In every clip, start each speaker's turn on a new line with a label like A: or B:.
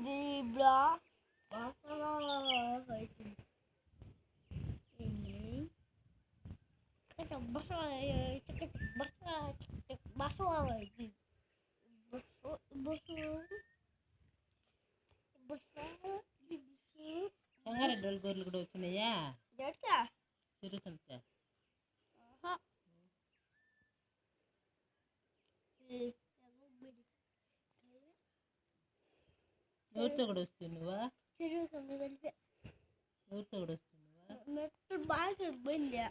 A: zebra. Basra. Ini. Kita basra. Kita basra. Kita basra lagi. Basra.
B: కంగారు డోల్ గోర్లు కూడా వచ్చినాయా తిరుగుతుంది ఎవరితో కూడా వస్తుంది నువ్వా ఎవరితో కూడా వస్తుంది నువ్వా
A: బాగా పోయింది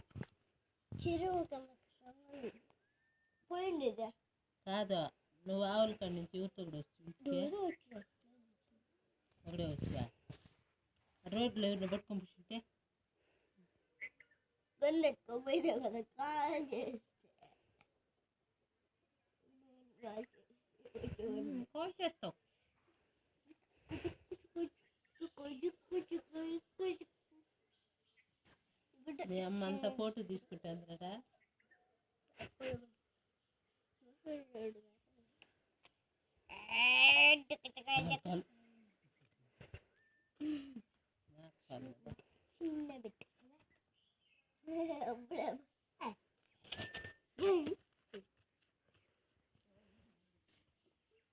A: చెరువు పోయింది
B: కాదు నువ్వు ఆవుల కాడి నుంచి ఎవరితో కూడా వస్తుంది అక్కడే వస్తుందా రోడ్లో ఎవరిని పట్టుకొని కూర్చుంటే కోసేస్తావు మీ అమ్మ అంతా ఫోటో తీసుకుంటాందిరా
A: చిన్న బిడ్డ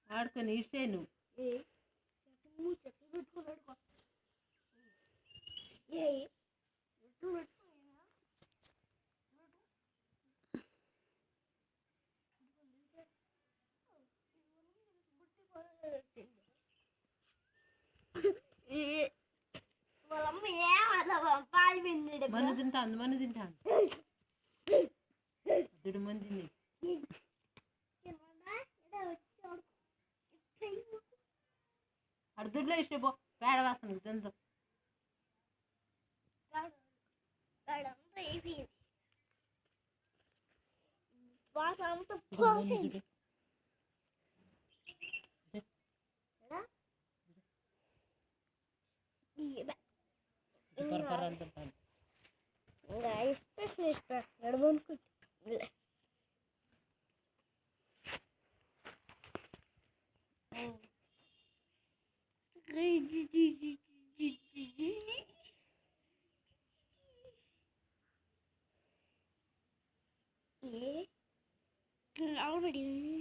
B: ఆడుకొని ఇస్తే నువ్వు మన తింటాను అదుడు మంది అడుదుడ్లో ఇస్తే పో పేడ వాసన తిందు పరపరంటాను
A: already